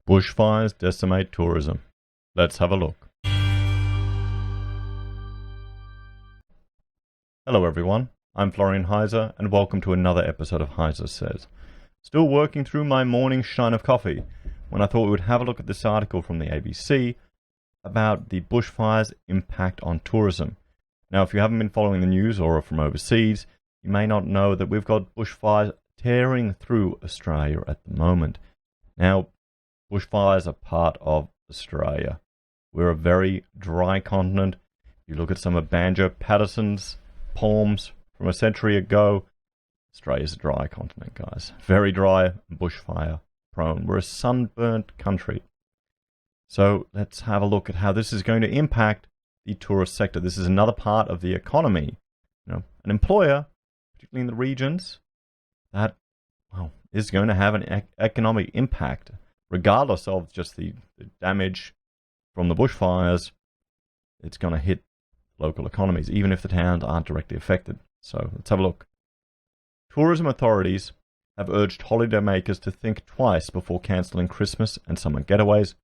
Bushfires decimate tourism. Let's have a look. Hello everyone, I'm Florian Heiser and welcome to another episode of Heiser Says. Still working through my morning shine of coffee when I thought we would have a look at this article from the ABC about the bushfires' impact on tourism. Now, if you haven't been following the news or are from overseas, you may not know that we've got bushfires tearing through Australia at the moment. Now, bushfires are part of Australia. We're a very dry continent. You look at some of Banjo Paterson's poems from a century ago. Australia's a dry continent, guys. Very dry, bushfire prone. We're a sunburnt country. So let's have a look at how this is going to impact the tourist sector. This is another part of the economy. An employer, particularly in the regions, that is going to have an economic impact, regardless of just the damage from the bushfires. It's going to hit local economies, even if the towns aren't directly affected. So let's have a look. Tourism authorities have urged holidaymakers to think twice before cancelling Christmas and summer getaways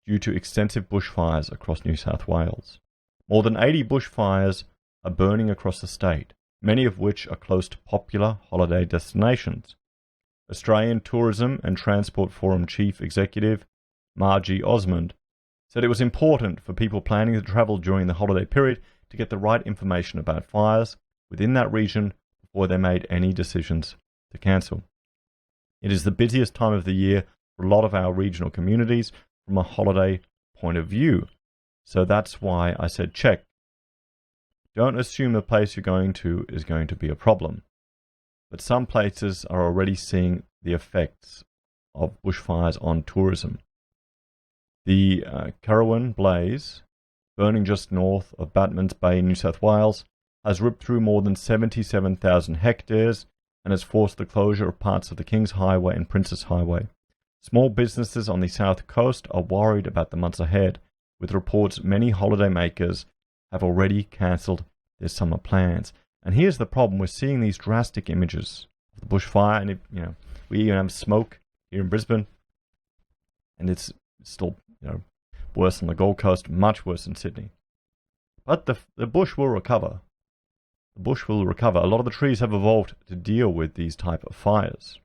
due to extensive bushfires across New South Wales. More than 80 bushfires are burning across the state, many of which are close to popular holiday destinations. Australian Tourism and Transport Forum Chief Executive Margie Osmond said it was important for people planning to travel during the holiday period to get the right information about fires within that region before they made any decisions to cancel. It is the busiest time of the year for a lot of our regional communities from a holiday point of view. So that's why I said check. Don't assume the place you're going to is going to be a problem. But some places are already seeing the effects of bushfires on tourism. The Currowan blaze, burning just north of Batmans Bay in New South Wales, has ripped through more than 77,000 hectares and has forced the closure of parts of the Kings Highway and Princess Highway. Small businesses on the south coast are worried about the months ahead, with reports many holidaymakers have already cancelled their summer plans. And here's the problem: we're seeing these drastic images of the bushfire, and we even have smoke here in Brisbane, and it's still worse on the Gold Coast, much worse in Sydney. But the bush will recover. The bush will recover. A lot of the trees have evolved to deal with these type of fires.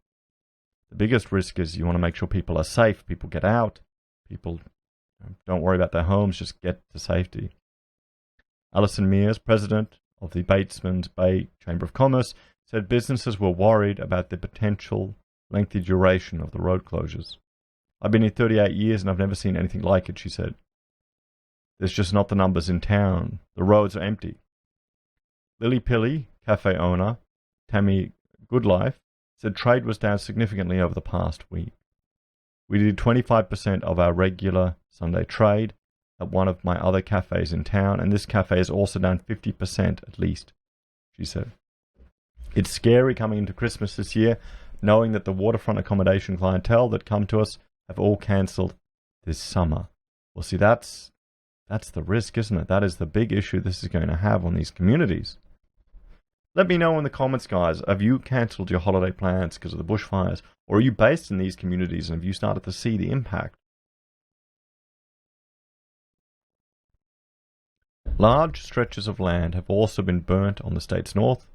The biggest risk is you want to make sure people are safe, people get out, people don't worry about their homes, just get to safety. Alison Mears, president of the Batesmans Bay Chamber of Commerce, said businesses were worried about the potential lengthy duration of the road closures. I've been here 38 years and I've never seen anything like it, she said. There's just not the numbers in town. The roads are empty. Lily Pilly, cafe owner, Tammy Goodlife, said trade was down significantly over the past week. We did 25% of our regular Sunday trade at one of my other cafes in town, and this cafe is also down 50% at least, she said. It's scary coming into Christmas this year, knowing that the waterfront accommodation clientele that come to us have all cancelled this summer. Well, see, that's the risk, isn't it? That is the big issue this is going to have on these communities. Let me know in the comments, guys. Have you cancelled your holiday plans because of the bushfires? Or are you based in these communities and have you started to see the impact? Large stretches of land have also been burnt on the state's north,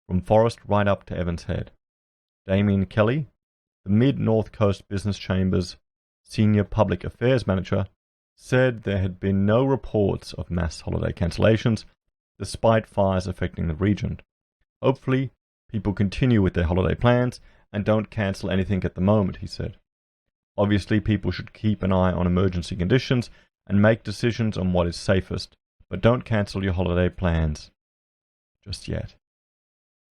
from Forest right up to Evans Head. Damien Kelly, the Mid-North Coast Business Chamber's Senior Public Affairs Manager, said there had been no reports of mass holiday cancellations, despite fires affecting the region. Hopefully, people continue with their holiday plans and don't cancel anything at the moment, he said. Obviously, people should keep an eye on emergency conditions and make decisions on what is safest, but don't cancel your holiday plans just yet.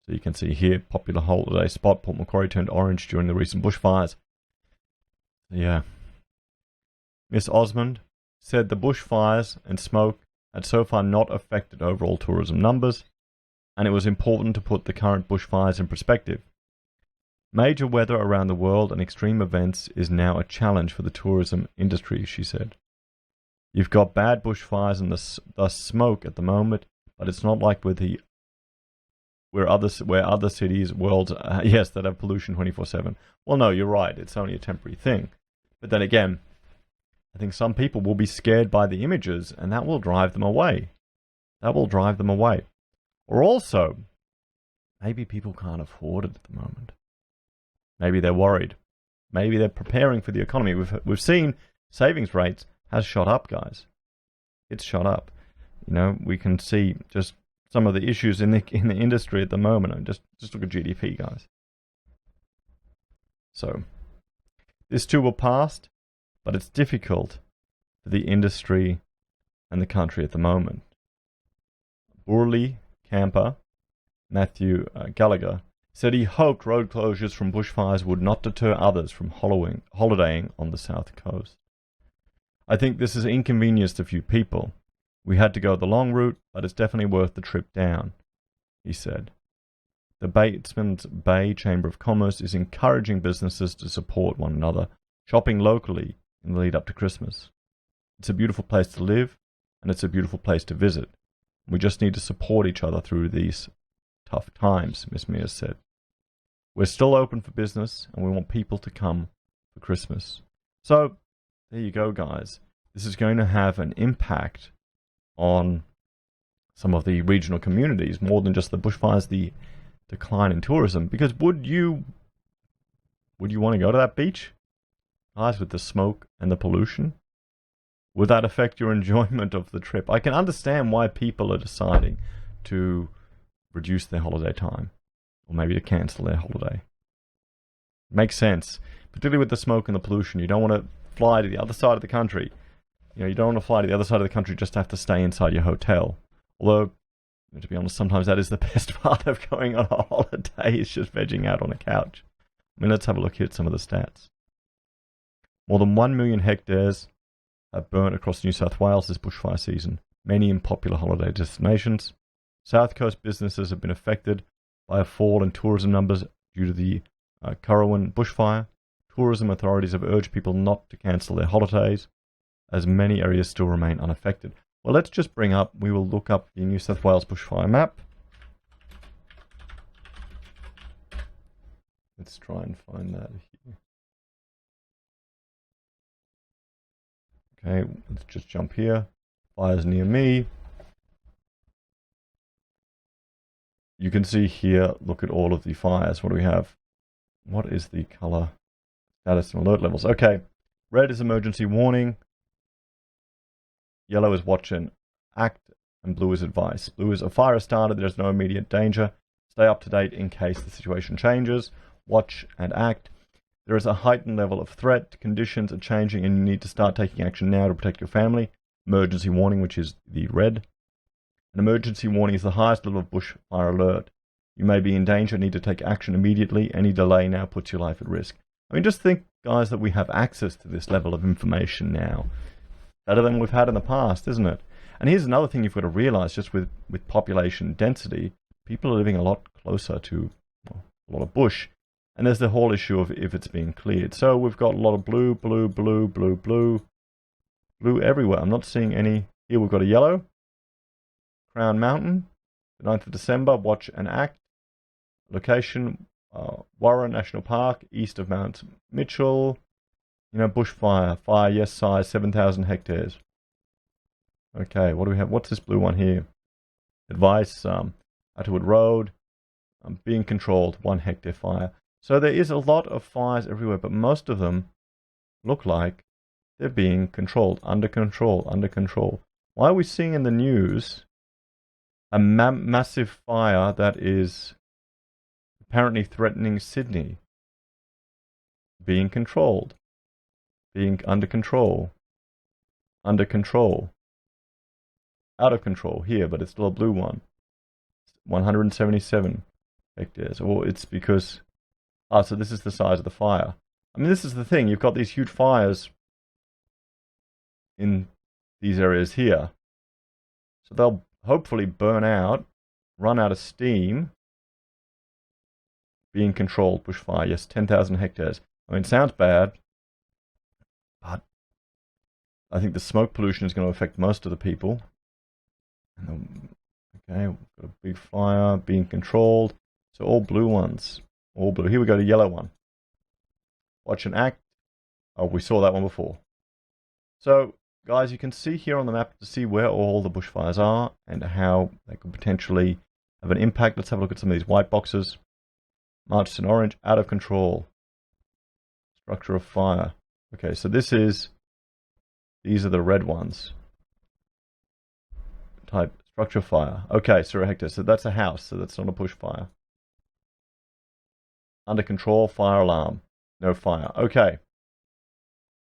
So you can see here, popular holiday spot Port Macquarie turned orange during the recent bushfires. Yeah. Miss Osmond said the bushfires and smoke had so far not affected overall tourism numbers, and it was important to put the current bushfires in perspective. Major weather around the world and extreme events is now a challenge for the tourism industry, she said. You've got bad bushfires and thus smoke at the moment, but it's not like where other cities, worlds, that have pollution 24/7. Well, no, you're right. It's only a temporary thing. But then again, I think some people will be scared by the images, and that will drive them away. That will drive them away. Or also, maybe people can't afford it at the moment. Maybe they're worried. Maybe they're preparing for the economy. We've seen savings rates has shot up, guys. It's shot up. You know, we can see just some of the issues in the industry at the moment. And just look at GDP, guys. So this too will pass, but it's difficult for the industry and the country at the moment. Burley camper Matthew Gallagher said he hoped road closures from bushfires would not deter others from holidaying on the south coast. I think this has inconvenienced a few people. We had to go the long route, but it's definitely worth the trip down, he said. The Batesman's Bay Chamber of Commerce is encouraging businesses to support one another, shopping locally in the lead up to Christmas. It's a beautiful place to live, and it's a beautiful place to visit. We just need to support each other through these tough times, Miss Mears said. We're still open for business, and we want people to come for Christmas. So, there you go, guys. This is going to have an impact on some of the regional communities, more than just the bushfires, the decline in tourism. Because would you want to go to that beach, guys, with the smoke and the pollution? Would that affect your enjoyment of the trip? I can understand why people are deciding to reduce their holiday time, or maybe to cancel their holiday. Makes sense, particularly with the smoke and the pollution. You don't want to fly to the other side of the country. You know, you don't want to fly to the other side of the country just to have to stay inside your hotel. Although, to be honest, sometimes that is the best part of going on a holiday, is just vegging out on a couch. I mean, let's have a look here at some of the stats. More than 1 million hectares have burnt across New South Wales this bushfire season, many in popular holiday destinations. South Coast businesses have been affected by a fall in tourism numbers due to the Currowan bushfire. Tourism authorities have urged people not to cancel their holidays, as many areas still remain unaffected. Well, let's just we will look up the New South Wales bushfire map. Let's try and find that here. Okay, let's just jump here. Fires near me. You can see here, look at all of the fires. What do we have? What is the color? Status and alert levels. Okay, red is emergency warning. Yellow is watch and act, and blue is advice. Blue is a fire has started, there's no immediate danger. Stay up to date in case the situation changes. Watch and act. There is a heightened level of threat. Conditions are changing and you need to start taking action now to protect your family. Emergency warning, which is the red. An emergency warning is the highest level of bushfire alert. You may be in danger and need to take action immediately. Any delay now puts your life at risk. I mean, just think, guys, that we have access to this level of information now. Better than we've had in the past, isn't it? And here's another thing you've got to realize, just with population density, people are living a lot closer to a lot of bush. And there's the whole issue of if it's being cleared. So we've got a lot of blue everywhere. I'm not seeing any. Here we've got a yellow. Crown Mountain, the 9th of December, watch and act. Location, Warren National Park, east of Mount Mitchell. You know, bushfire, fire, yes, size, 7,000 hectares. Okay, what do we have? What's this blue one here? Advice, Atterwood Road, being controlled, 1 hectare fire. So there is a lot of fires everywhere, but most of them look like they're being controlled, under control, under control. Why are we seeing in the news a massive fire that is apparently threatening Sydney? Being controlled. Being under control. Under control. Out of control here, but it's still a blue one. 177 hectares. Or it's because... so this is the size of the fire. I mean, this is the thing. You've got these huge fires in these areas here. So they'll hopefully burn out, run out of steam. Being controlled, bushfire. Yes, 10,000 hectares. I mean, it sounds bad, but I think the smoke pollution is going to affect most of the people. Okay, we've got a big fire being controlled. So all blue ones. All blue. Here we go, the yellow one. Watch and act. Oh, we saw that one before. So, guys, you can see here on the map to see where all the bushfires are and how they could potentially have an impact. Let's have a look at some of these white boxes. Marched in orange, out of control. Structure of fire. Okay, so these are the red ones. Type structure fire. Okay, 0 hectares. So that's a house, so that's not a bushfire. Under control, fire alarm. No fire. Okay.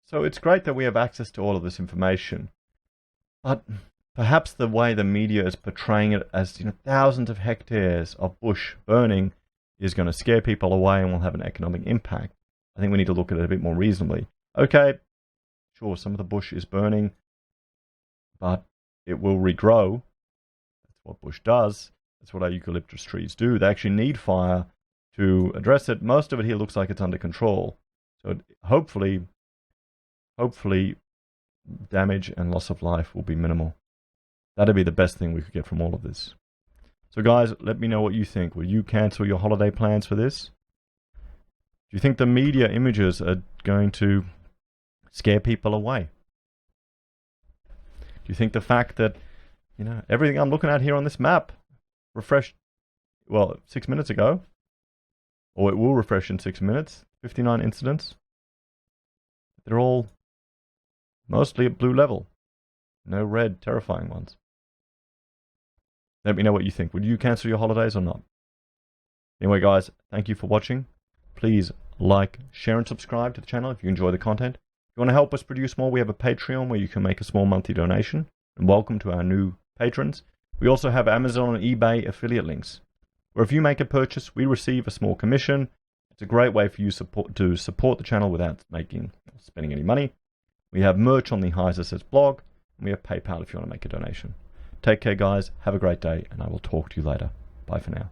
So it's great that we have access to all of this information. But perhaps the way the media is portraying it as, thousands of hectares of bush burning is going to scare people away and will have an economic impact. I think we need to look at it a bit more reasonably. Okay, sure, some of the bush is burning, but it will regrow. That's what bush does. That's what our eucalyptus trees do. They actually need fire to address it. Most of it here looks like it's under control. So hopefully damage and loss of life will be minimal. That'd be the best thing we could get from all of this. So guys, let me know what you think. Will you cancel your holiday plans for this? Do you think the media images are going to scare people away? Do you think the fact that, everything I'm looking at here on this map refreshed, 6 minutes ago, or it will refresh in 6 minutes, 59 incidents, they're all mostly at blue level. No red, terrifying ones. Let me know what you think. Would you cancel your holidays or not? Anyway, guys, thank you for watching. Please like, share, and subscribe to the channel if you enjoy the content. If you want to help us produce more, we have a Patreon where you can make a small monthly donation. And welcome to our new patrons. We also have Amazon and eBay affiliate links, where if you make a purchase, we receive a small commission. It's a great way for you to support the channel without spending any money. We have merch on the Heiser Says blog, and we have PayPal if you want to make a donation. Take care, guys. Have a great day, and I will talk to you later. Bye for now.